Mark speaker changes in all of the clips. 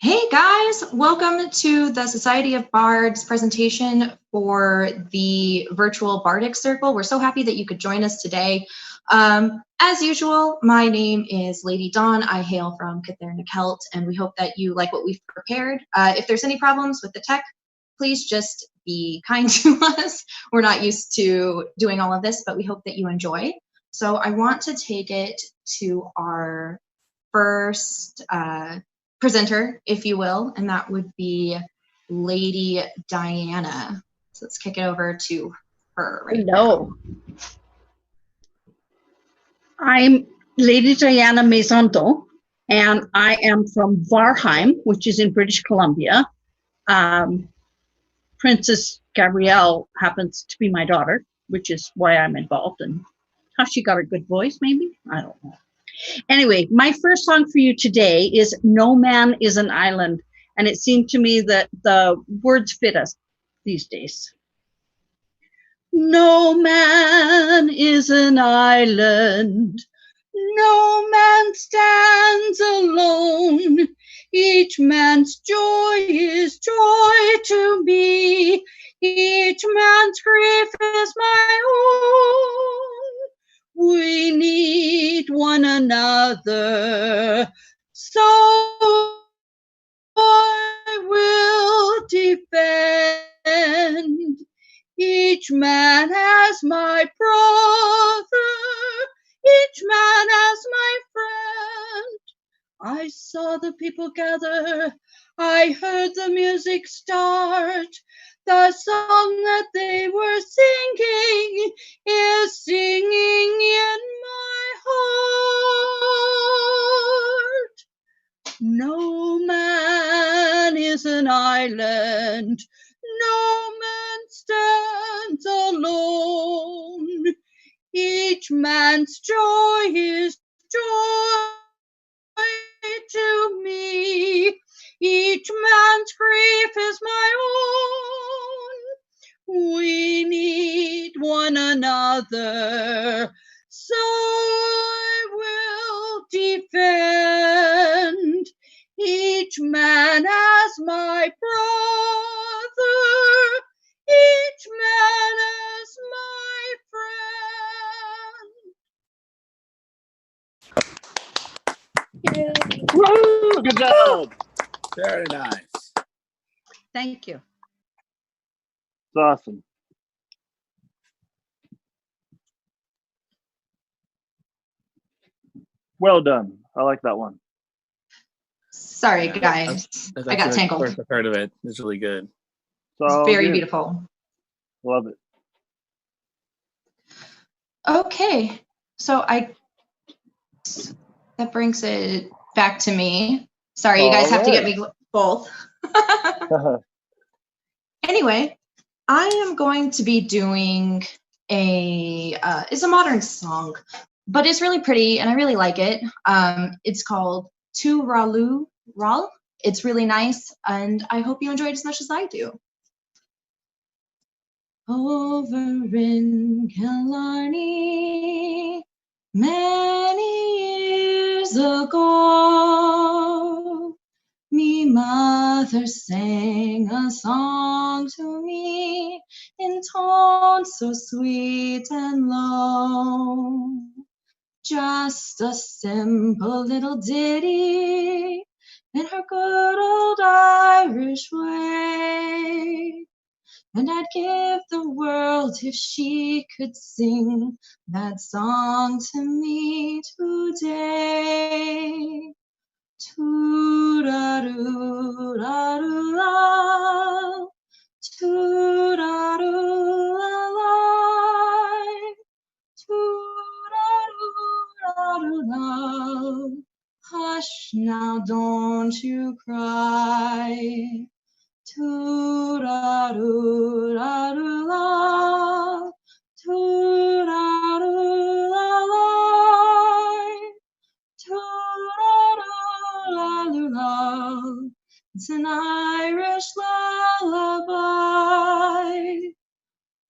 Speaker 1: Hey guys, welcome to the Society of Bards presentation for the virtual Bardic Circle. We're so happy that you could join us today. As usual, my name is Lady Dawn. I hail from Cathar-na-Kelt, and we hope that you like what we've prepared. If there's any problems with the tech, please just be kind to us. We're not used to doing all of this, but we hope that you enjoy. So I want to take it to our first presenter, if you will, and that would be Lady Diana. So let's kick it over to her right now.
Speaker 2: I'm Lady Diana Maisonto, and I am from Varheim, which is in British Columbia. Princess Gabrielle happens to be my daughter, which is why I'm involved, and how she got a good voice, maybe? I don't know. Anyway, my first song for you today is No Man is an Island, and it seemed to me that the words fit us these days. No man is an island, no man stands alone. Each man's joy is joy to me, each man's grief is my own. We need one another, so I will defend. Each man as my brother, each man as my friend. I saw the people gather, I heard the music start. The song that they were singing is singing in my heart. No man is an island, no man stands alone. Each man's joy is joy to me. Each man's grief is my own. We need one another, so I will defend. Each man as my brother, each man as my friend.
Speaker 3: Yay. Woo! Good job.
Speaker 4: Very nice.
Speaker 2: Thank you.
Speaker 3: It's awesome. Well done. I like that one.
Speaker 1: Sorry, guys. I got tangled.
Speaker 4: First I've heard of it. It's really good.
Speaker 3: So
Speaker 1: It's very beautiful.
Speaker 3: Love it.
Speaker 1: Okay, so that brings it back to me. Sorry, you guys have to get me both. Anyway, I am going to be doing it's a modern song, but it's really pretty and I really like it. It's called Tu Ralu Ral. It's really nice and I hope you enjoy it as much as I do. Over in Killarney, many years ago, me mother sang a song to me in tones so sweet and low. Just a simple little ditty in her good old Irish way. And I'd give the world if she could sing that song to me today. Toot-a-doo-da-doo-la, toot-a-doo-la-la, toot-a-doo-la-doo-la. Hush now, don't you cry. Toot-a-doo-la-doo-la, toot-a-doo-la-la, toot-a-doo-la-doo-la. It's an Irish lullaby.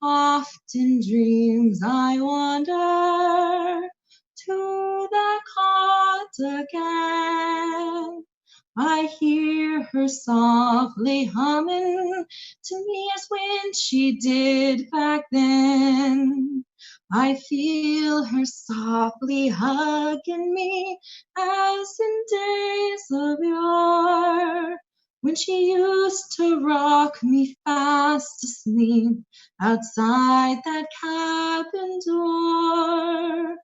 Speaker 1: Often dreams I wander to that cot again. I hear hear her softly humming to me as when she did back then. I feel her softly hugging me as in days of yore, when she used to rock me fast asleep outside that cabin door.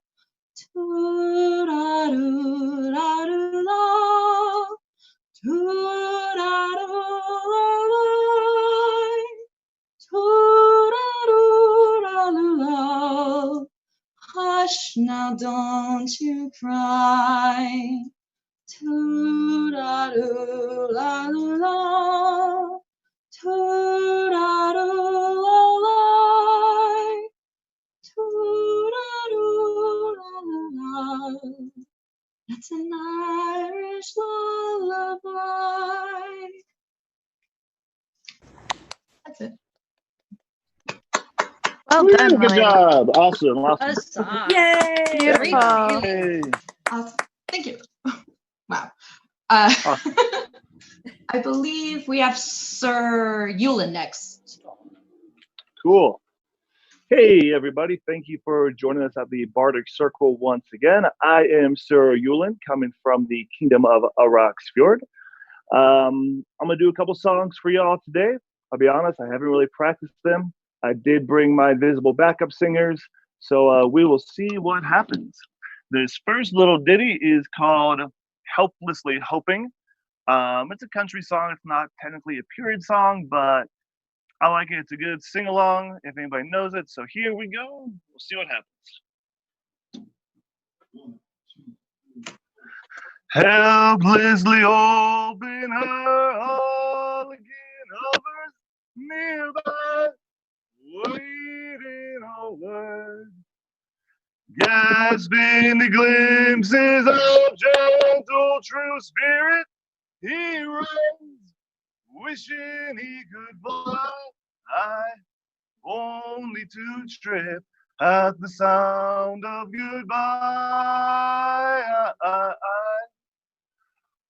Speaker 1: Toot-a-doo-da-doo-la, toot-a-doo-la-la, toot-a-doo-la-la. Hush now, don't you cry. Toot-a-doo-la-la, toot-a-doo-la-la, toot-a-doo-la-la. That's an Irish lullaby. That's it.
Speaker 5: Well
Speaker 3: Woo,
Speaker 5: done,
Speaker 3: good
Speaker 5: Molly.
Speaker 3: job. Awesome. Awesome.
Speaker 2: Huzzah.
Speaker 5: Yay! Beautiful.
Speaker 3: Hey.
Speaker 1: Awesome. Thank you. Wow.
Speaker 3: Awesome.
Speaker 1: I believe we have Sir Yulin next.
Speaker 3: Cool. Hey, everybody. Thank you for joining us at the Bardic Circle once again. I am Sir Yulin, coming from the Kingdom of Araxfjord. I'm going to do a couple songs for y'all today. I'll be honest, I haven't really practiced them. I did bring my visible backup singers, so we will see what happens. This first little ditty is called Helplessly Hoping. It's a country song. It's not technically a period song, but I like it. It's a good sing-along if anybody knows it. So here we go. We'll see what happens. Helplessly hoping her all again hovers nearby, waiting on word, gasping the glimpses of gentle true spirit. He runs, wishing he could fly high, only to trip at the sound of goodbye.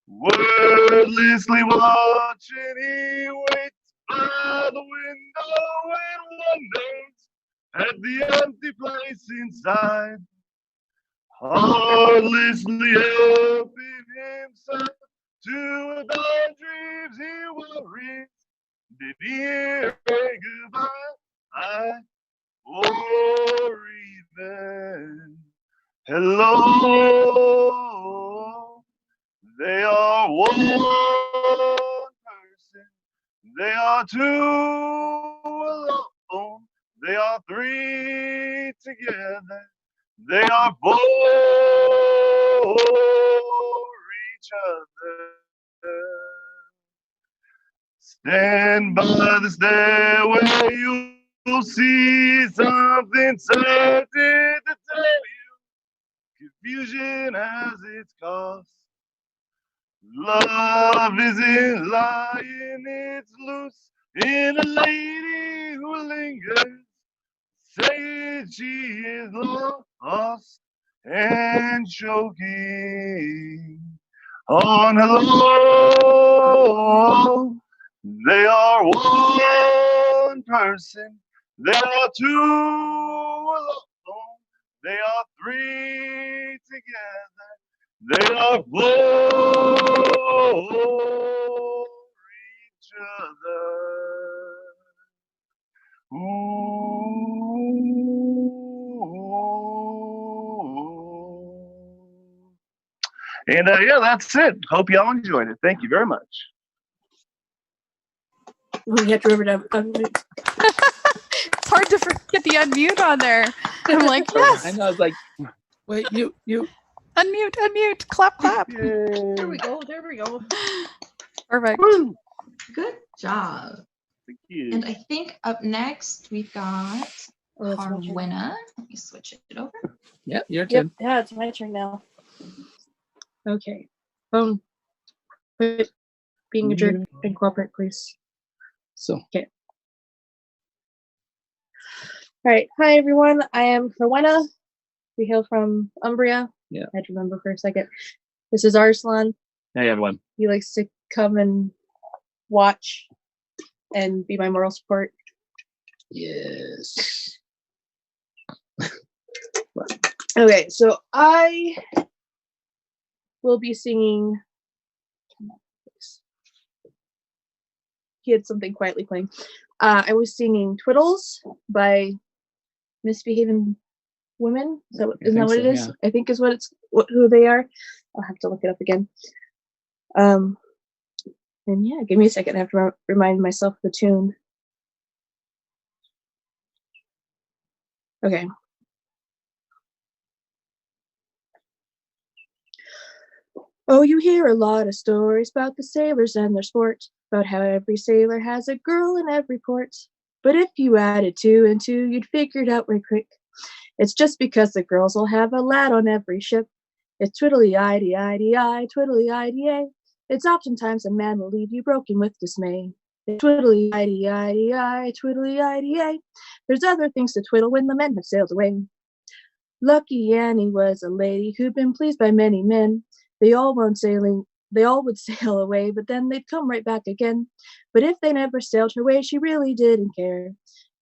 Speaker 3: Wordlessly watching, he waits by the window and wonders at the empty place inside, heartlessly helping himself to the dreams he worries. Did he hear a goodbye? Or even hello. They are one person. They are two alone. They are three together. They are for each other. Stand by the stairway, you'll see something certain to tell you. Confusion has its cost. Love isn't lying, it's loose in a lady who lingers, saying she is lost and choking on hello. They are one person, they are two alone, they are three together, they are for each other. Ooh. And yeah, that's it. Hope y'all enjoyed it. Thank you very much.
Speaker 5: We have to remember to unmute.
Speaker 6: It's hard to get the unmute on there. I'm like, yes,
Speaker 4: I know. It's like, wait, you.
Speaker 6: unmute, clap.
Speaker 2: There we go. There we go.
Speaker 6: Perfect.
Speaker 3: Woo.
Speaker 1: Good job.
Speaker 3: Thank you.
Speaker 1: And I think up next we've got
Speaker 5: Oh, it's my turn.
Speaker 1: Harwina. Let me switch it over.
Speaker 4: Yep, your
Speaker 5: Yep.
Speaker 4: turn.
Speaker 5: Yeah, it's my turn now. Okay. Quit being a jerk and cooperate, please.
Speaker 4: So,
Speaker 5: All right. Hi, everyone. I am Rowena. We hail from Umbria.
Speaker 4: Yeah.
Speaker 5: I had to remember for a second. This is Arslan.
Speaker 4: hey, everyone.
Speaker 5: He likes to come and watch and be my moral support.
Speaker 4: Yes.
Speaker 5: Okay, so I will be singing. He had something quietly playing. I was singing Twiddles by Misbehaving Women. Isn't that what it is?
Speaker 4: Yeah.
Speaker 5: I think is what it's who they are. I'll have to look it up again. And yeah, give me a second. I have to remind myself the tune. Okay. Oh, you hear a lot of stories about the sailors and their sport, about how every sailor has a girl in every port. But if you added 2 and 2, you'd figure it out right quick. It's just because the girls will have a lad on every ship. It's twiddly-idee-idee-I, twiddly-idee-ay. It's oftentimes a man will leave you broken with dismay. It's twiddly-idee-idee-I, twiddly-idee-ay. There's other things to twiddle when the men have sailed away. Lucky Annie was a lady who'd been pleased by many men. They all would sail away, but then they'd come right back again. But if they never sailed her way, she really didn't care,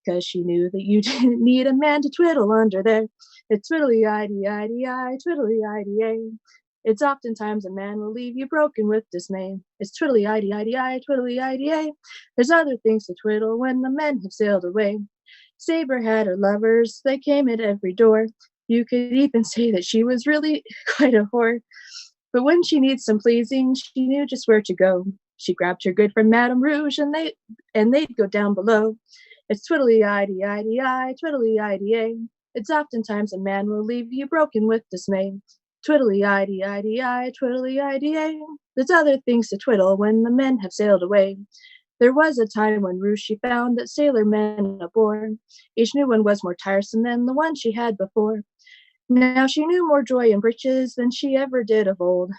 Speaker 5: 'cause she knew that you didn't need a man to twiddle under there. It's twiddly-idee-idee-I, twiddly-idee-ay. It's oftentimes a man will leave you broken with dismay. It's twiddly-idee-idee-I, twiddly-idee-ay. There's other things to twiddle when the men have sailed away. Saber had her lovers, they came at every door. You could even say that she was really quite a whore. But when she needs some pleasing, she knew just where to go. She grabbed her good friend Madame Rouge, and they'd go down below. It's twiddly-idee-idee-I, twiddly-idee-ay. It's oftentimes a man will leave you broken with dismay. Twiddly-idee-idee-I, twiddly-idee-ay. There's other things to twiddle when the men have sailed away. There was a time when Rouge she found that sailor men a bore. Each new one was more tiresome than the one she had before. Now she knew more joy in breeches than she ever did of old.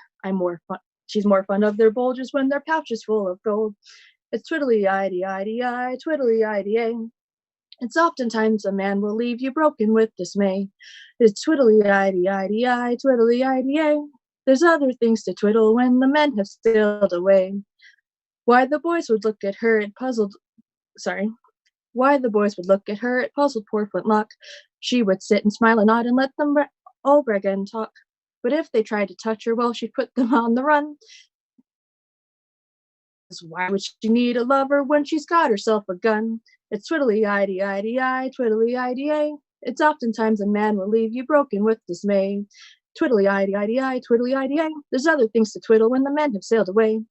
Speaker 5: She's more fond of their bulges when their pouches full of gold. It's twiddly-idee-idee-I, twiddly-idee-ay. It's oftentimes a man will leave you broken with dismay. It's twiddly-idee-idee-I, twiddly-idee-ay. There's other things to twiddle when the men have sailed away. Why the boys would look at her, it puzzled poor Flintlock. She would sit and smile and nod and let them all brag and talk. But if they tried to touch her, well, she'd put them on the run. Why would she need a lover when she's got herself a gun? It's twiddly-idee-idee-I, twiddly-idee-ay. It's oftentimes a man will leave you broken with dismay. Twiddly-idee-idee-I, twiddly-idee-ay. There's other things to twiddle when the men have sailed away.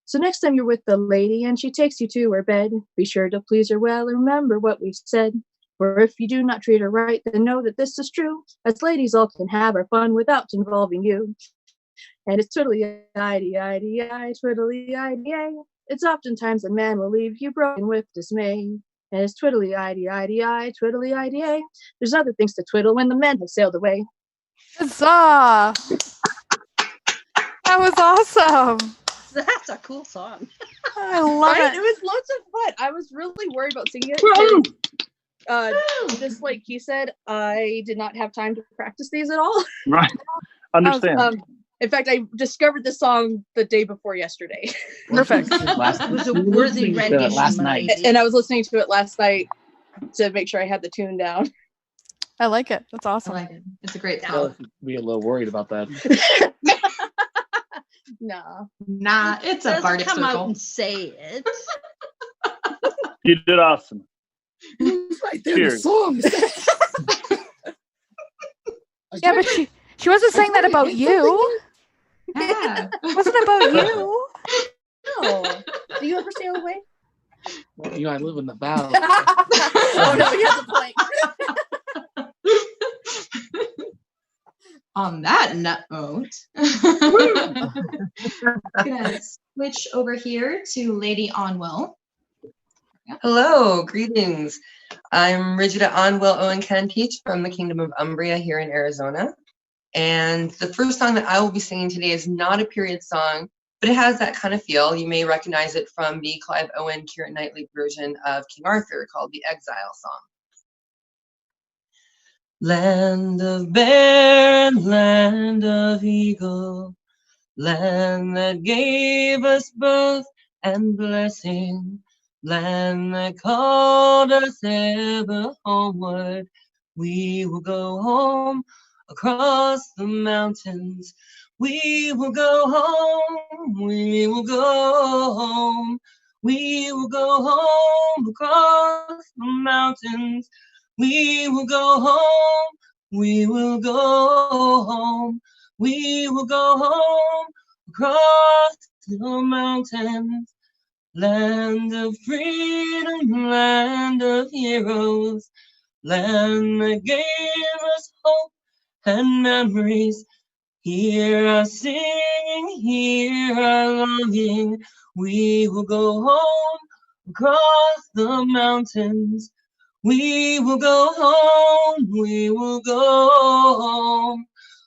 Speaker 5: So next time you're with the lady and she takes you to her bed, be sure to please her well and remember what we've said. For if you do not treat her right, then know that this is true, as ladies all can have our fun without involving you. And it's twiddly-idee-idee-I, twiddly-idee-ay. It's oftentimes a man will leave you broken with dismay. And it's twiddly-idee-idee-I, twiddly-idee-ay. There's other things to twiddle when the men have sailed away.
Speaker 6: Huzzah! That was awesome.
Speaker 2: That's a cool song.
Speaker 6: I love
Speaker 5: Right?
Speaker 6: it.
Speaker 5: It was loads of fun. I was really worried about singing it. Just like he said, I did not have time to practice these at all.
Speaker 3: Right. Understand.
Speaker 5: In fact, I discovered this song the day before yesterday.
Speaker 6: Perfect.
Speaker 2: It was a worthy rendition
Speaker 4: last night.
Speaker 5: And I was listening to it last night to make sure I had the tune down.
Speaker 6: I like it. That's
Speaker 1: I
Speaker 6: awesome.
Speaker 1: like it. It's a great
Speaker 4: Well,
Speaker 1: song.
Speaker 4: we get a little worried about that.
Speaker 5: Nah.
Speaker 1: Nah, it's a
Speaker 2: Doesn't
Speaker 1: Bardic
Speaker 2: come out
Speaker 1: circle.
Speaker 2: and say it.
Speaker 3: You did awesome.
Speaker 4: It's right there in the
Speaker 3: Cheers.
Speaker 4: song.
Speaker 6: Yeah, but she wasn't saying that about you.
Speaker 1: Yeah.
Speaker 6: It wasn't about you.
Speaker 5: No. Do you ever sail away?
Speaker 4: Well, I live in the valley.
Speaker 5: Oh no, he has a point.
Speaker 1: On that note, gonna switch over here to Lady Onwell.
Speaker 7: Hello, greetings. I'm Rigida Onwell Owen Kenteach from the Kingdom of Umbria here in Arizona. And the first song that I will be singing today is not a period song, but it has that kind of feel. You may recognize it from the Clive Owen, Keira Knightley version of King Arthur called the Exile Song. Land of bear and land of eagle, land that gave us birth and blessing, land that called us ever homeward. We will go home across the mountains. We will go home, we will go home. We will go home across the mountains. We will go home, we will go home. We will go home across the mountains. Land of freedom, land of heroes, land that gave us hope and memories. Hear our singing, hear our longing. We will go home across the mountains. We will go home, we will go home.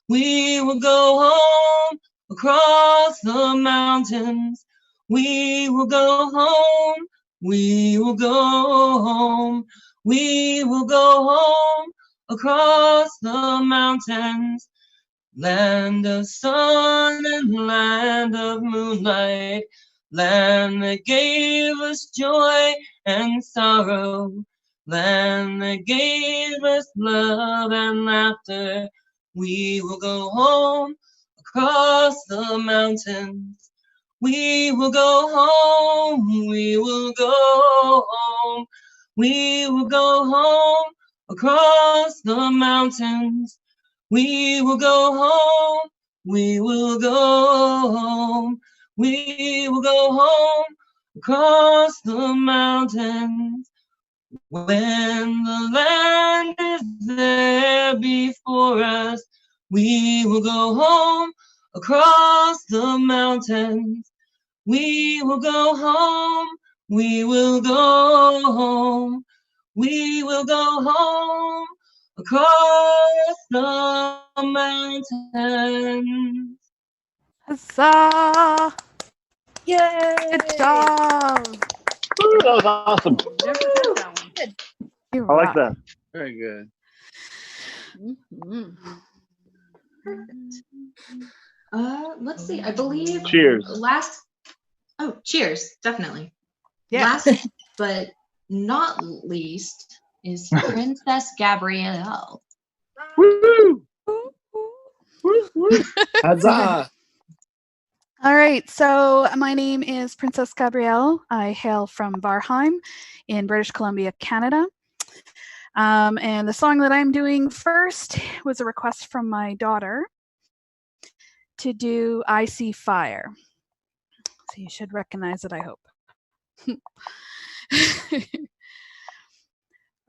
Speaker 7: We will go home across the mountains. We will go home, we will go home. We will go home across the mountains. Land of sun and land of moonlight, land that gave us joy and sorrow, land that gave us love and laughter. We will go home across the mountains. We will go home, we will go home. We will go home across the mountains. We will go home, we will go home. We will go home across the mountains. When the land is there before us, we will go home across the mountains. We will go home, we will go home. We will go home across the mountains.
Speaker 6: Huzzah!
Speaker 5: Yay!
Speaker 6: Good job.
Speaker 3: Woo, that was awesome.
Speaker 2: Never heard that one.
Speaker 6: You
Speaker 3: I like
Speaker 6: rock.
Speaker 3: that.
Speaker 4: Very good.
Speaker 2: Mhm.
Speaker 1: Let's see. I believe
Speaker 3: Cheers.
Speaker 1: cheers, definitely.
Speaker 6: Yeah.
Speaker 1: Last but not least is Princess Gabrielle.
Speaker 3: Woo! Woo, woo.
Speaker 4: Huzzah!
Speaker 6: All right, so my name is Princess Gabrielle. I hail from Barheim in British Columbia, Canada. And the song that I'm doing first was a request from my daughter to do I See Fire. So you should recognize it, I hope.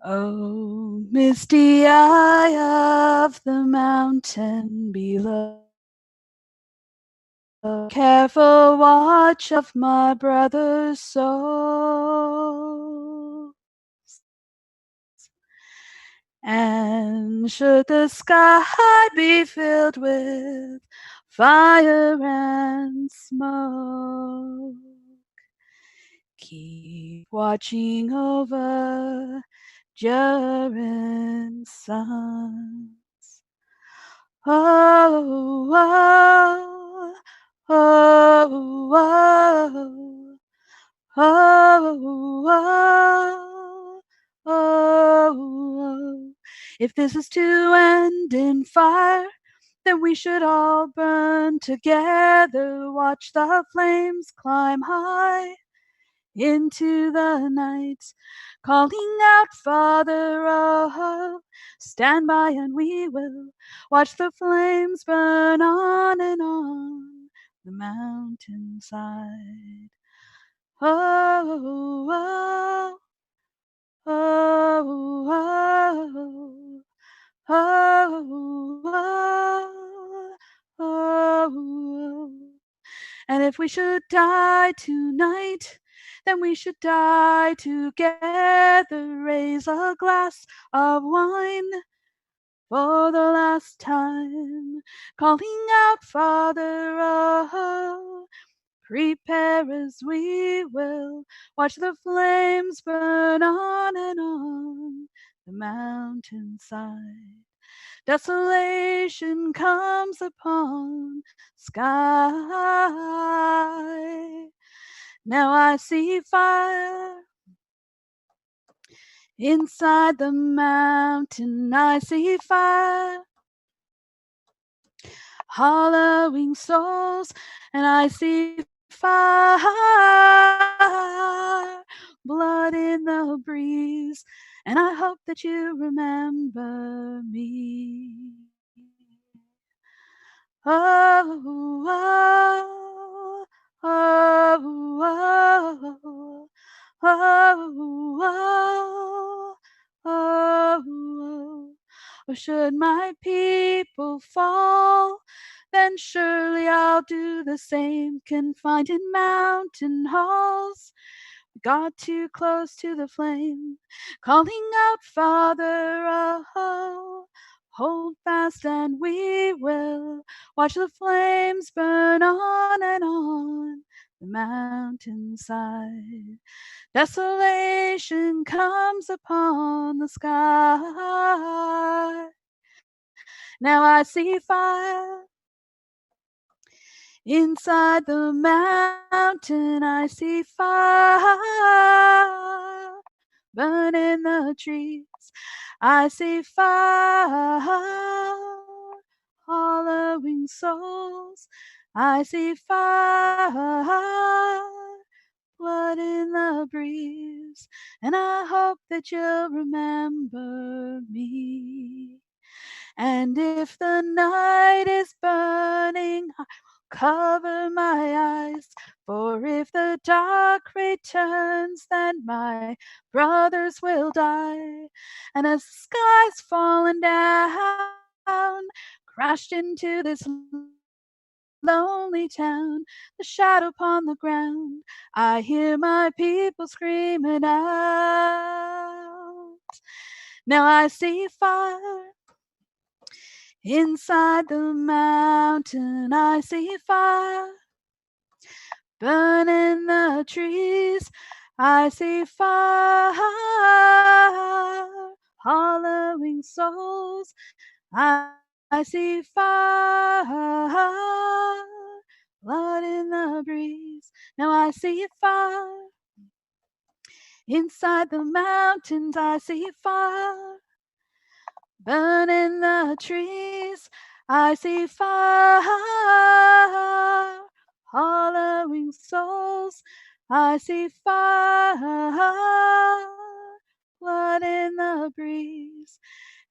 Speaker 6: Oh, misty eye of the mountain below, careful watch of my brother's soul. And should the sky be filled with fire and smoke, keep watching over Durin sons. Oh, oh, oh, oh, oh, oh, oh. If this is to end in fire, then we should all burn together. Watch the flames climb high into the night, calling out, Father, oh, stand by and we will watch the flames burn on and on the mountainside. Oh, oh, oh, oh, oh, oh, oh. And if we should die tonight, then we should die together. Raise a glass of wine for the last time, calling out, Father, oh, prepare as we will watch the flames burn on and on the mountainside. Desolation comes upon sky. Now I see fire inside the mountain. I see fire, hollowing souls, and I see fire, blood in the breeze, and I hope that you remember me. Oh, oh, oh, oh, oh, oh, oh. Or should my people fall, then surely I'll do the same, confined in mountain halls. Got too close to the flame, calling out, Father, oh, hold fast and we will watch the flames burn on and on the mountainside. Desolation comes upon the sky. Now I see fire inside the mountain. I see fire burning the trees. I see fire hollowing souls. I see fire, blood in the breeze, and I hope that you'll remember me. And if the night is burning, I'll cover my eyes. For if the dark returns, then my brothers will die. And as the sky's fallen down, crashed into this lonely town, the shadow upon the ground, I hear my people screaming out. Now I see fire inside the mountain. I see fire burning the trees. I see fire hollowing souls. I see fire, blood in the breeze. Now I see fire inside the mountains. I see fire burning the trees. I see fire hollowing souls. I see fire, blood in the breeze,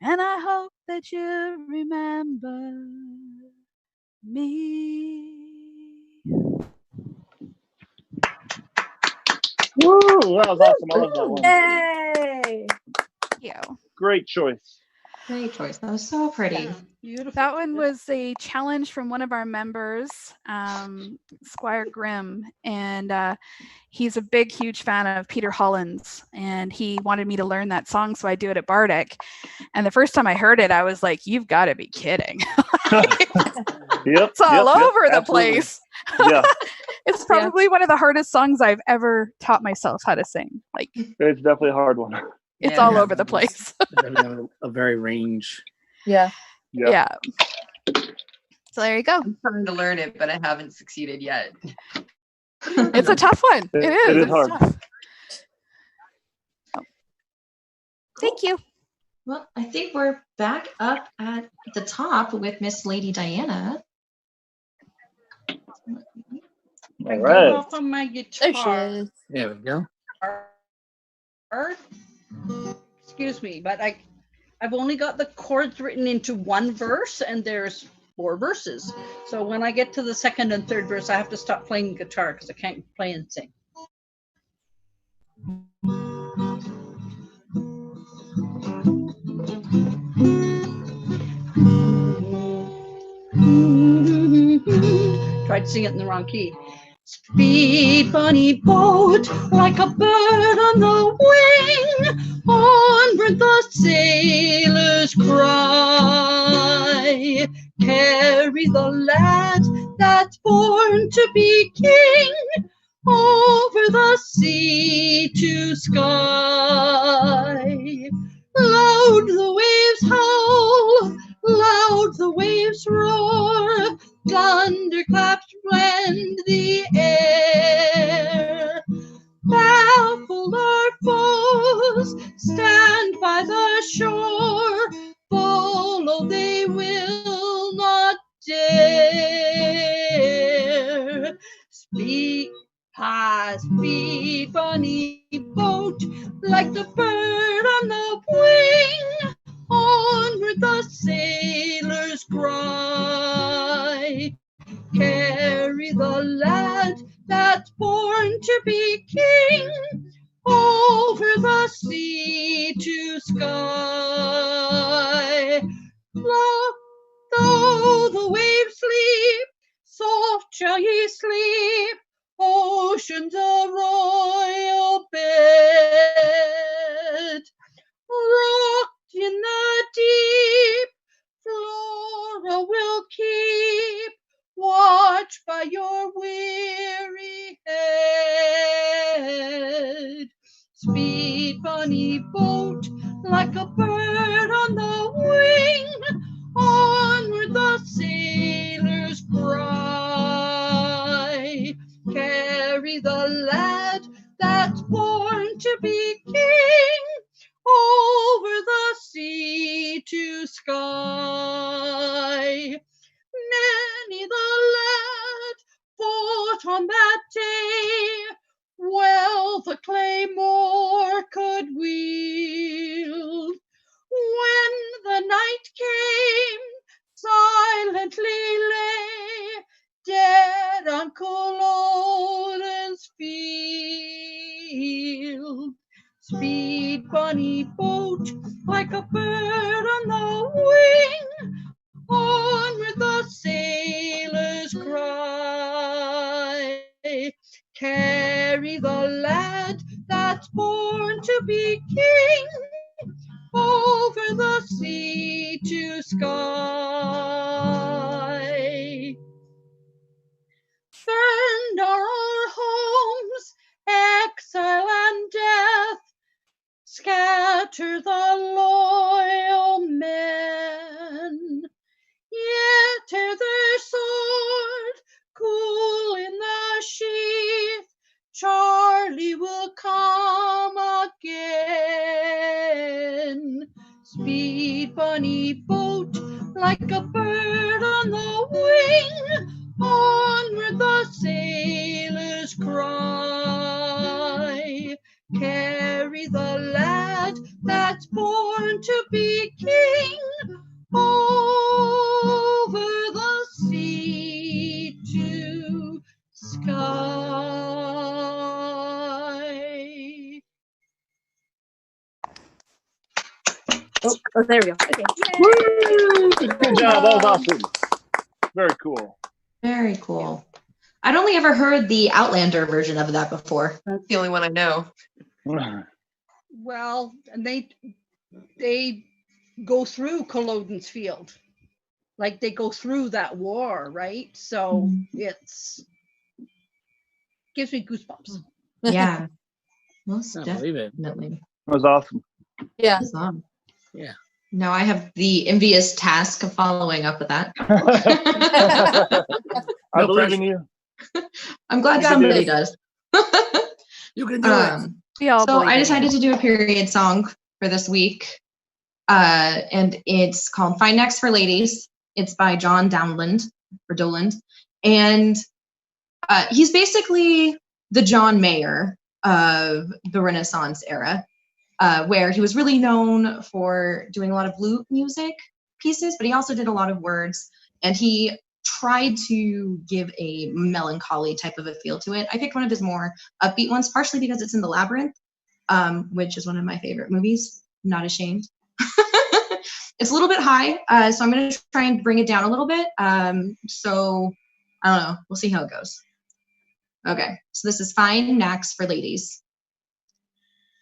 Speaker 6: and I hope that you remember me.
Speaker 3: Woo, that was awesome. I love that one.
Speaker 5: Yay!
Speaker 6: Thank you.
Speaker 3: Great choice.
Speaker 1: Great choice. That was so pretty.
Speaker 2: Beautiful.
Speaker 6: That one was a challenge from one of our members, Squire Grimm, and he's a big, huge fan of Peter Hollins, and he wanted me to learn that song, so I do it at Bardic. And the first time I heard it, I was like, "You've got to be kidding!"
Speaker 3: Yep,
Speaker 6: It's all over the
Speaker 3: absolutely.
Speaker 6: place.
Speaker 3: Yeah,
Speaker 6: It's probably one of the hardest songs I've ever taught myself how to sing. Like,
Speaker 3: it's definitely a hard one.
Speaker 6: it's
Speaker 7: Yeah.
Speaker 6: all over the place.
Speaker 4: A very range.
Speaker 5: Yeah.
Speaker 6: Yeah. So there you go.
Speaker 7: I'm trying to learn it, but I haven't succeeded yet.
Speaker 6: It's a tough one.
Speaker 3: It
Speaker 6: It
Speaker 3: is
Speaker 6: is.
Speaker 3: hard.
Speaker 6: Tough. Oh. Thank you.
Speaker 1: Well, I think we're back up at the top with Miss Lady Diana.
Speaker 2: I
Speaker 3: All
Speaker 2: go
Speaker 3: right.
Speaker 2: off on my
Speaker 5: There she
Speaker 2: guitar.
Speaker 5: is.
Speaker 4: There we go.
Speaker 2: Excuse me, but I've only got the chords written into one verse, and there's 4 verses. So when I get to the second and third verse, I have to stop playing guitar because I can't play and sing. Tried to sing it in the wrong key. Speed, bunny boat, like a bird on the wing, onward the sailors cry. Carry the lad that's born to be king, over the sea to sky. Loud the waves howl, loud the waves roar, thunderclaps rend the air. Baffle our foes, stand by the shore, follow they will not dare. Speed, speed, bunny boat, like the bird on the wing, onward the sailors cry. Carry the lad that's born to be king, over the sea to sky. Though the waves sleep, soft shall ye sleep, ocean's a royal bed. Rocked in the deep, Flora will keep watch by your weary head. Speed, bunny boat, like a bird on the wing, onward the sailors cry. Carry the lad that's born to be king, over the sea to sky. Many the lad fought on that day, well the claymore could wield. When the night came, silently lay, dead on Culloden's field. Speed, bunny boat, like a bird on the wing, onward the sailors cry. Carry the lad that's born to be king, over the sea to sky. Burned are our homes, exile and death, scatter the loyal men. Yet ere their sword cool in the sheath, Charlie will come again. Speed, bunny boat, like a bird on the wing, onward the sailors cry. Carry the lad that's born to be king, over the sea to sky.
Speaker 5: Oh, there we go. Okay.
Speaker 3: Woo! Good job. That was awesome. Very cool.
Speaker 1: Very cool. I'd only ever heard the Outlander version of that before.
Speaker 7: That's the only one I know.
Speaker 2: Well, and they go through Culloden's field. Like they go through that war, right? So it's gives me goosebumps.
Speaker 1: Yeah. Most
Speaker 4: I believe it.
Speaker 1: definitely.
Speaker 3: That was awesome.
Speaker 5: Yeah.
Speaker 1: Awesome.
Speaker 4: Yeah.
Speaker 1: Now I have the envious task of following up with that.
Speaker 3: I believe in you.
Speaker 1: I'm glad
Speaker 3: You can do
Speaker 1: somebody
Speaker 3: it.
Speaker 1: does.
Speaker 4: You can do it.
Speaker 6: We all
Speaker 1: So
Speaker 6: believe
Speaker 1: I
Speaker 6: in you.
Speaker 1: decided to do a period song for this week. And it's called Fine Next for Ladies. It's by John Downland or Doland. And he's basically the John Mayer of the Renaissance era, where he was really known for doing a lot of lute music pieces, but he also did a lot of words. And he tried to give a melancholy type of a feel to it. I picked one of his more upbeat ones, partially because it's in The Labyrinth, which is one of my favorite movies. Not ashamed. It's a little bit high, so I'm going to try and bring it down a little bit. So I don't know. We'll see how it goes. Okay, so this is Fine Knacks for Ladies.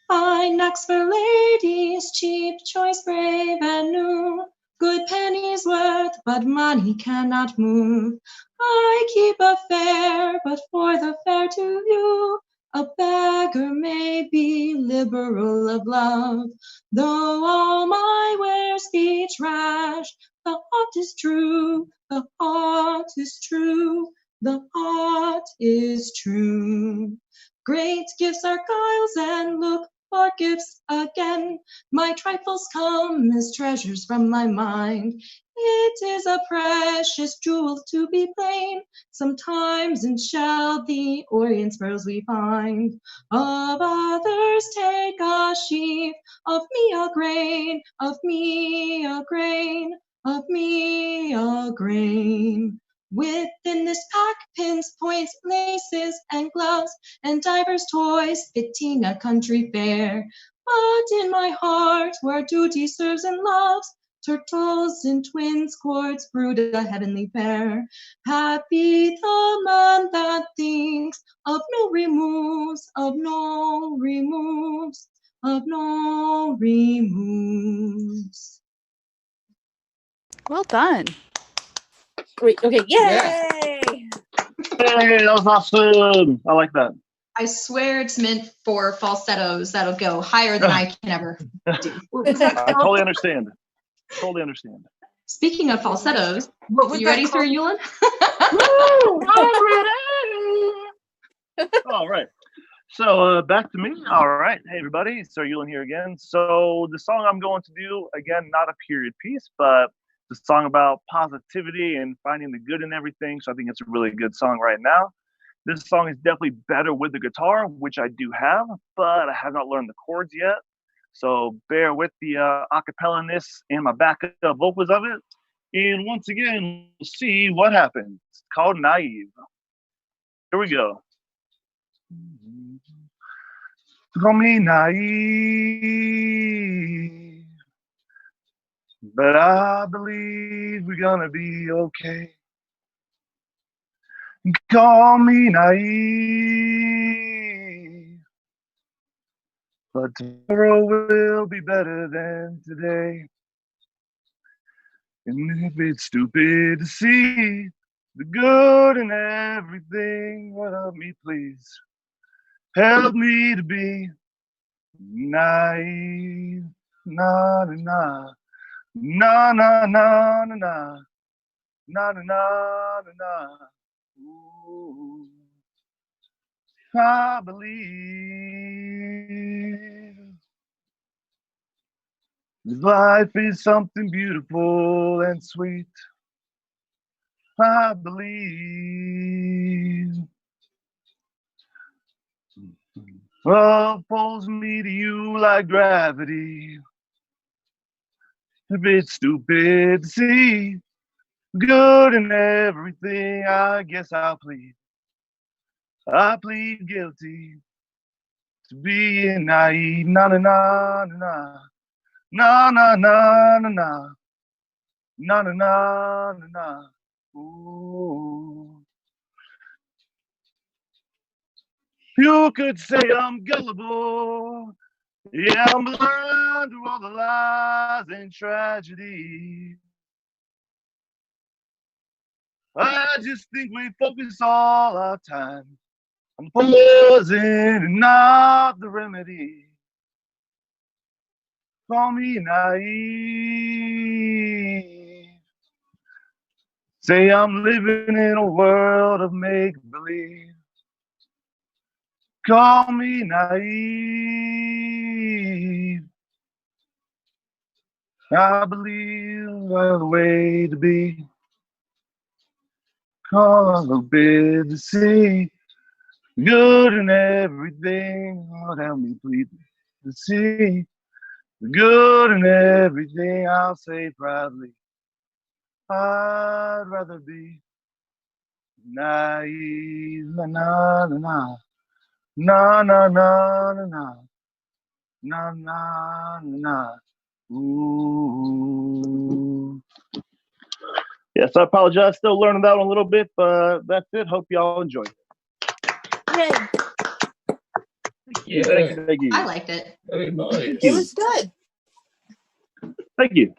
Speaker 1: Fine knacks for ladies, cheap, choice, brave, and new. Good pennies worth, but money cannot move. I keep a fare, but for the fare to you, a beggar may be liberal of love. Though all my wares be trash, the heart is true, the heart is true, the heart is true. Great gifts are guiles, and look for gifts again. My trifles come as treasures from my mind. It is a precious jewel to be plain. Sometimes in shell the Orient pearls we find. Of others take a sheaf, of me a grain, of me a grain, of me a grain. Within this pack pins, points, laces, and gloves, and divers toys fitting a country fair. But in my heart, where duty serves and loves, turtles and twins cords brood a heavenly pair. Happy the man that thinks of no removes, of no removes, of no removes.
Speaker 6: Well done.
Speaker 5: Great. Okay. Yay!
Speaker 4: Yeah.
Speaker 3: Hey, that was awesome. I like that.
Speaker 1: I swear it's meant for falsettos that'll go higher than I can ever do.
Speaker 3: I totally understand. Totally understand.
Speaker 1: Speaking of falsettos,
Speaker 4: What was
Speaker 1: you
Speaker 4: that
Speaker 1: ready, Sir
Speaker 4: called?
Speaker 1: Yulin?
Speaker 3: Woo! I'm ready. All right. So back to me. All right. Hey, everybody. Sir Yulin here again. So the song I'm going to do, again, not a period piece, but the song about positivity and finding the good in everything. So I think it's a really good song right now. This song is definitely better with the guitar, which I do have, but I have not learned the chords yet. So bear with the acapella-ness and my backup vocals of it. And once again, we'll see what happens. It's called Naive. Here we go. Call me naive, but I believe we're gonna be okay. Call me naive, but tomorrow will be better than today. And if it's stupid to see the good in everything, help me please. Help me to be naive. Na na na. Na na na na na. Na na na na na. Ooh. I believe life is something beautiful and sweet. I believe love pulls me to you like gravity. If it's stupid to see good in everything, I guess I'll plead. I plead guilty to being naive. Na na na na na na na na na na na na na na. Ooh. You could say I'm gullible. Yeah, I'm blind to all the lies and tragedy. I just think we focus all our time on the poison and not the remedy. Call me naive. Say I'm living in a world of make-believe. Call me naive. I believe I'm the way to be. Call a little bit to see good in everything. Lord, help me please to see the good in everything. I'll say proudly, I'd rather be naive. Na na na na na na na na na na na. Ooh. Yes, I apologize. Still learning that one a little bit, but that's it. Hope y'all enjoyed it.
Speaker 5: Yay.
Speaker 4: Yeah.
Speaker 3: Thank you.
Speaker 1: I liked it.
Speaker 4: Very nice.
Speaker 5: It was good.
Speaker 3: Thank you.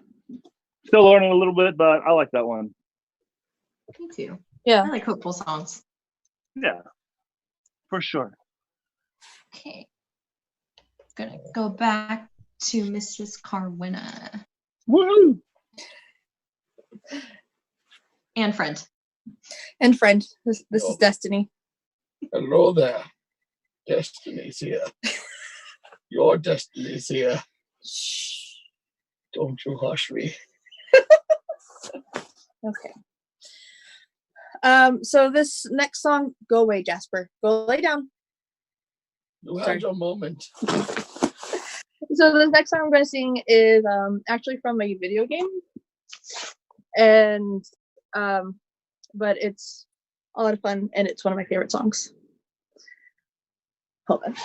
Speaker 3: Still learning a little bit, but I like that one.
Speaker 1: Me too.
Speaker 5: Yeah.
Speaker 1: I like hopeful songs.
Speaker 3: Yeah, for sure.
Speaker 1: Okay. Gonna go back to Mrs. Carwina.
Speaker 3: Woo!
Speaker 1: And friend.
Speaker 5: And friend. This is Destiny.
Speaker 4: Hello there. Destiny's here. Your destiny's here. Shh. Don't you hush me.
Speaker 5: Okay. So this next song, go away, Jasper. Go lay down.
Speaker 4: You had your moment.
Speaker 5: So the next song I'm going to sing is actually from a video game, and but it's a lot of fun, and it's one of my favorite songs. Hold on.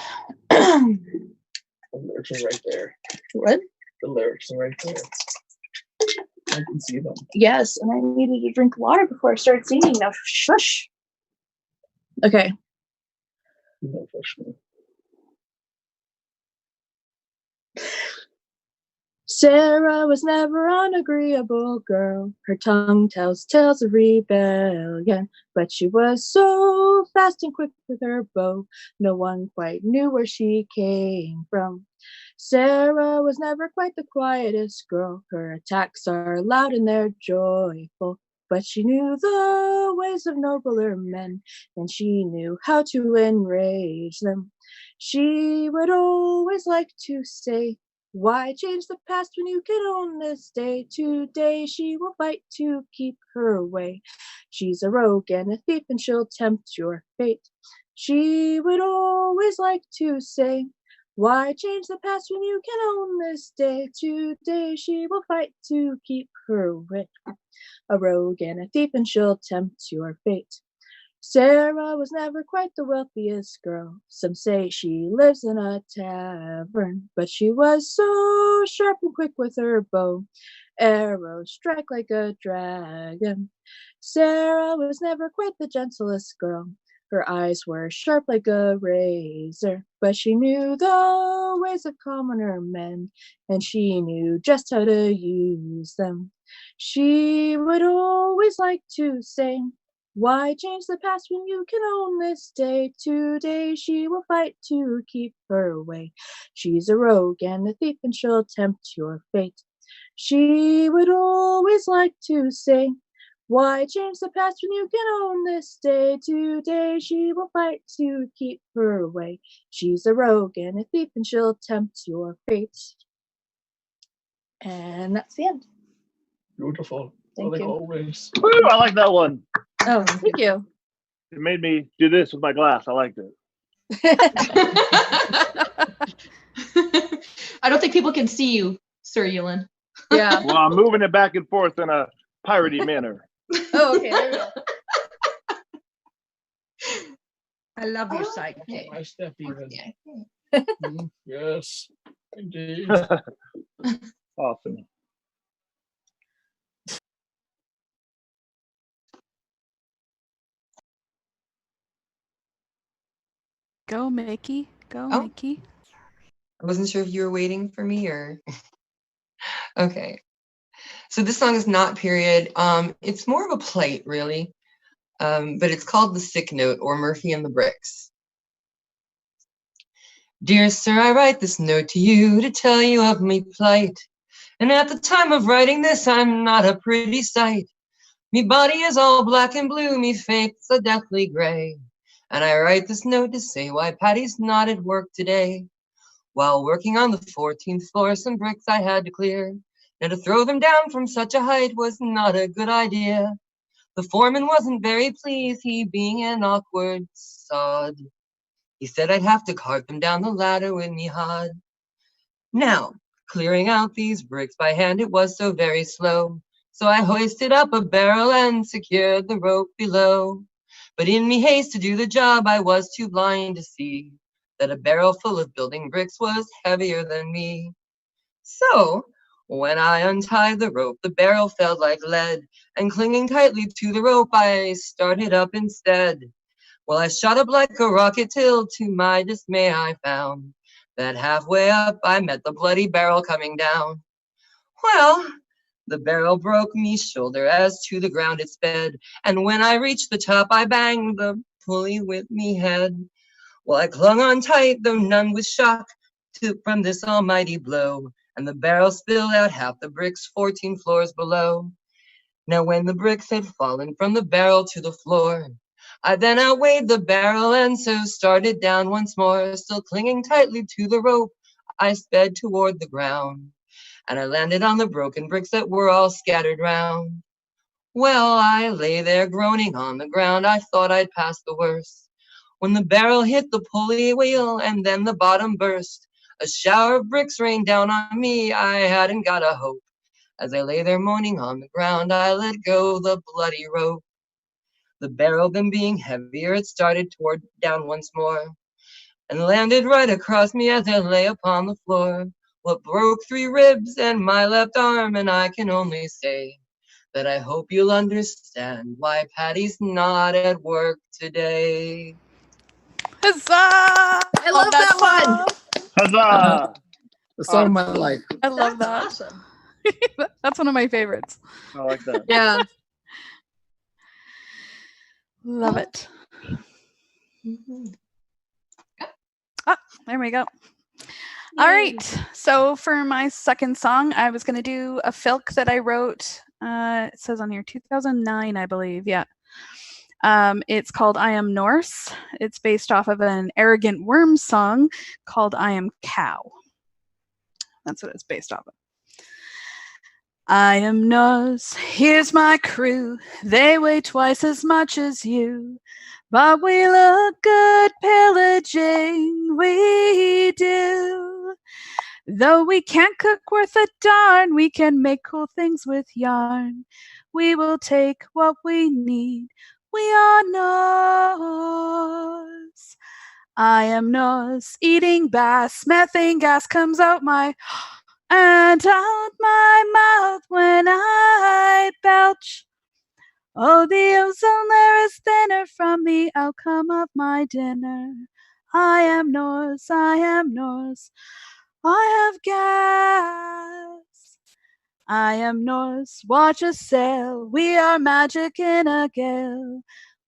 Speaker 4: The lyrics are right there.
Speaker 5: What?
Speaker 4: The lyrics are right there. I can see them.
Speaker 5: Yes, and I needed to drink water before I started singing. Now shush. Okay.
Speaker 4: No, hush me.
Speaker 5: Sarah was never an agreeable girl. Her tongue tells tales of rebellion, but she was so fast and quick with her bow, no one quite knew where she came from. Sarah was never quite the quietest girl. Her attacks are loud and they're joyful, but she knew the ways of nobler men, and she knew how to enrage them. She would always like to say, why change the past when you can own this day? Today she will fight to keep her way. She's a rogue and a thief, and she'll tempt your fate. She would always like to say, why change the past when you can own this day? Today she will fight to keep her way. A rogue and a thief, and she'll tempt your fate. Sarah was never quite the wealthiest girl. Some say she lives in a tavern, but she was so sharp and quick with her bow. Arrows strike like a dragon. Sarah was never quite the gentlest girl. Her eyes were sharp like a razor, but she knew the ways of commoner men, and she knew just how to use them. She would always like to say, why change the past when you can own this day? Today she will fight to keep her way. She's a rogue and a thief, and she'll tempt your fate. She would always like to say, why change the past when you can own this day? Today she will fight to keep her way. She's a rogue and a thief, and she'll tempt your fate. And that's the end.
Speaker 4: Beautiful.
Speaker 5: Thank you.
Speaker 4: Always.
Speaker 3: Woo, I like that one.
Speaker 5: Oh, thank you.
Speaker 3: It made me do this with my glass. I liked it.
Speaker 1: I don't think people can see you, Sir Yulin.
Speaker 5: Yeah.
Speaker 3: Well, I'm moving it back and forth in a piratey manner.
Speaker 5: Oh, okay. There we go.
Speaker 2: I love your sight.
Speaker 1: Okay.
Speaker 4: My step even.
Speaker 1: Yeah.
Speaker 4: Yes, indeed.
Speaker 3: Awesome.
Speaker 6: Go, Mickey. Go,
Speaker 7: Oh.
Speaker 6: Mickey.
Speaker 7: I wasn't sure if you were waiting for me or. Okay. So this song is not period. It's more of a plate, really. But it's called The Sick Note, or Murphy and the Bricks. Dear sir, I write this note to you to tell you of me plight. And at the time of writing this, I'm not a pretty sight. Me body is all black and blue, me faith's a deathly gray. And I write this note to say why Patty's not at work today. While working on the 14th floor, some bricks I had to clear. And to throw them down from such a height was not a good idea. The foreman wasn't very pleased, he being an awkward sod. He said I'd have to cart them down the ladder with me hod. Now, clearing out these bricks by hand, it was so very slow. So I hoisted up a barrel and secured the rope below. But in me haste to do the job, I was too blind to see that a barrel full of building bricks was heavier than me. So, when I untied the rope, the barrel felt like lead, and clinging tightly to the rope, I started up instead. Well, I shot up like a rocket till, to my dismay, I found that halfway up, I met the bloody barrel coming down. Well, the barrel broke me shoulder as to the ground it sped, and when I reached the top, I banged the pulley with me head. Well, I clung on tight, though none with shock from this almighty blow, and the barrel spilled out half the bricks 14 floors below. Now when the bricks had fallen from the barrel to the floor, I then outweighed the barrel and so started down once more. Still clinging tightly to the rope, I sped toward the ground, and I landed on the broken bricks that were all scattered round. Well, I lay there groaning on the ground. I thought I'd passed the worst, when the barrel hit the pulley wheel and then the bottom burst. A shower of bricks rained down on me. I hadn't got a hope. As I lay there moaning on the ground, I let go the bloody rope. The barrel then being heavier, it started toward down once more, and landed right across me as I lay upon the floor. What broke 3 ribs and my left arm, and I can only say that I hope you'll understand why Patty's not at work today.
Speaker 6: Huzzah!
Speaker 5: I love that one.
Speaker 3: Huzzah!
Speaker 4: The song of my life.
Speaker 6: I love that.
Speaker 2: Awesome.
Speaker 6: That's one of my favorites.
Speaker 3: I like that.
Speaker 5: Yeah.
Speaker 6: Love it.
Speaker 1: Mhm.
Speaker 6: There we go. All right. So for my second song, I was going to do a filk that I wrote. It says on here 2009, I believe. Yeah. It's called I Am Norse. It's based off of an Arrogant Worm song called I Am Cow. That's what it's based off of. I am Norse, here's my crew. They weigh twice as much as you. But we look good pillaging, we do. Though we can't cook worth a darn, we can make cool things with yarn. We will take what we need. We are Norse. I am Norse, eating bass. Methane gas comes out my and out my mouth when I belch. Oh, the ozone layer is thinner from the outcome of my dinner. I am Norse, I am Norse. I have gas. I am Norse, watch us sail. We are magic in a gale.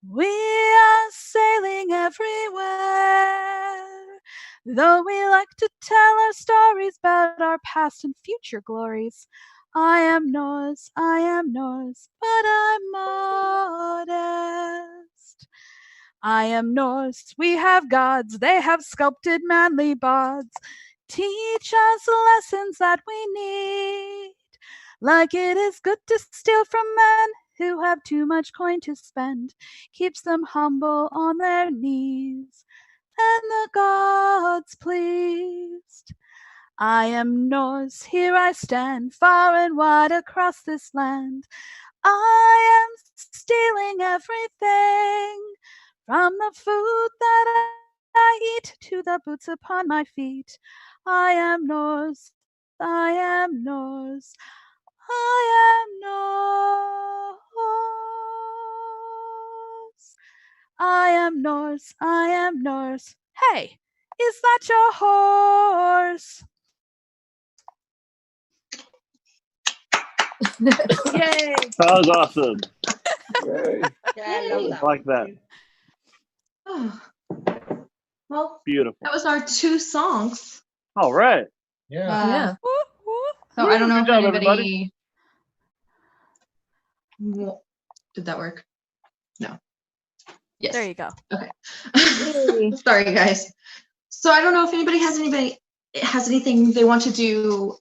Speaker 6: We are sailing everywhere. Though we like to tell our stories about our past and future glories, I am Norse, but I'm modest. I am Norse, we have gods, they have sculpted manly bods. Teach us lessons that we need, like it is good to steal from men who have too much coin to spend, keeps them humble on their knees, and the gods pleased. I am Norse, here I stand, far and wide across this land. I am stealing everything, from the food that I eat to the boots upon my feet. I am Norse, I am Norse, I am Norse. I am Norse, I am Norse. Hey, is that your horse?
Speaker 5: Yay.
Speaker 3: That was awesome.
Speaker 4: Yay.
Speaker 2: Yeah, I love that.
Speaker 3: I like that.
Speaker 1: Oh. Well,
Speaker 3: Beautiful.
Speaker 1: that was our 2 songs.
Speaker 3: All right.
Speaker 4: Yeah.
Speaker 5: Yeah.
Speaker 6: Woo, woo.
Speaker 1: So I don't know
Speaker 3: Good
Speaker 1: if
Speaker 3: job,
Speaker 1: anybody. Did that work? No. Yes.
Speaker 6: There you go.
Speaker 5: Yay.
Speaker 1: Sorry, guys. So I don't know if anybody has anything they want to do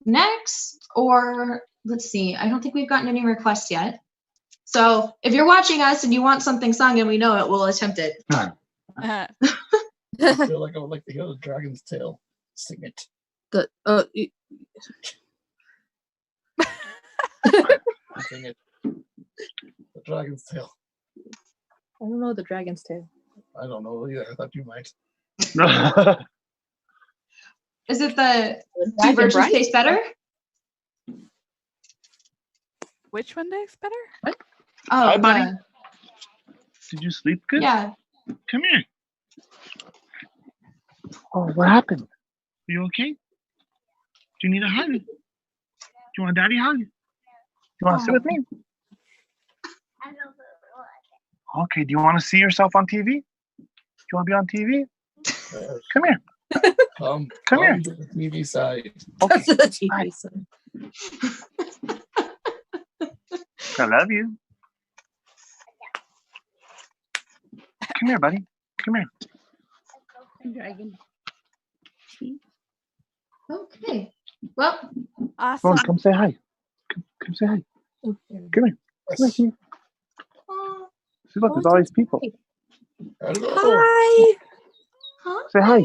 Speaker 1: next, or let's see. I don't think we've gotten any requests yet. So if you're watching us and you want something sung and we know it, we'll attempt it.
Speaker 6: Uh,
Speaker 4: I feel like I would like to hear the Dragon's Tail. Sing it. Sing it. The Dragon's Tail.
Speaker 5: I don't know the Dragon's Tail.
Speaker 4: I don't know either. I thought you might.
Speaker 1: Is it the two
Speaker 5: Dragon
Speaker 1: versions
Speaker 5: Bright?
Speaker 1: taste better?
Speaker 6: which one tastes better?
Speaker 1: Oh,
Speaker 3: Hi, buddy. Did you sleep good?
Speaker 1: Yeah.
Speaker 3: Come here. Oh, what happened? You okay? Do you need a hug? Do you want a daddy hug? You want to sit with me? Okay. Do you want to see yourself on TV? Do you want to be on TV? Come here.
Speaker 4: Come
Speaker 3: here.
Speaker 4: to the TV side.
Speaker 3: Okay.
Speaker 5: That's the TV side.
Speaker 3: I love you. Come here, buddy. Come here.
Speaker 2: Dragon.
Speaker 1: Okay. Well,
Speaker 6: Awesome.
Speaker 3: Rose, come say hi. Come say hi. Come here. Come here. See, look, there's all these people.
Speaker 4: Hello.
Speaker 6: Hi.
Speaker 3: Say hi.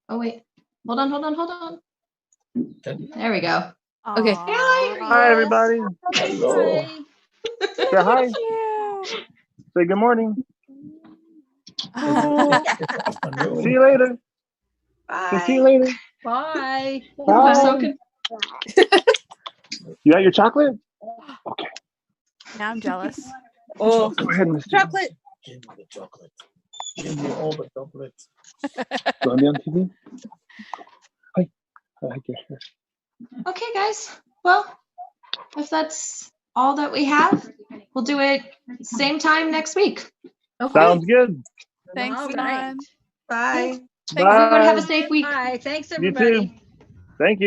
Speaker 1: Oh, wait. Hold on. There we go.
Speaker 5: Okay.
Speaker 3: Hi, everybody.
Speaker 4: Hello.
Speaker 3: Say hi.
Speaker 6: You.
Speaker 3: Say good morning.
Speaker 6: Oh.
Speaker 3: See you later. Say see you later.
Speaker 2: Bye.
Speaker 1: I'm so
Speaker 3: Bye. You got your chocolate? Okay.
Speaker 6: Now I'm jealous.
Speaker 5: Oh,
Speaker 3: Go ahead, Mr.
Speaker 5: chocolate.
Speaker 4: Give me the chocolate. Give me all the chocolates.
Speaker 3: You want to be on TV? Hi. I like your hair.
Speaker 1: Okay, guys. Well, if that's all that we have, we'll do it same time next week.
Speaker 3: Sounds good.
Speaker 6: Thanks,
Speaker 2: All
Speaker 6: Dawn.
Speaker 2: right.
Speaker 7: Bye.
Speaker 6: Thanks,
Speaker 3: Bye.
Speaker 1: Everyone have a safe week.
Speaker 2: Bye. Thanks,
Speaker 3: You
Speaker 2: everybody.
Speaker 3: too. Thank you.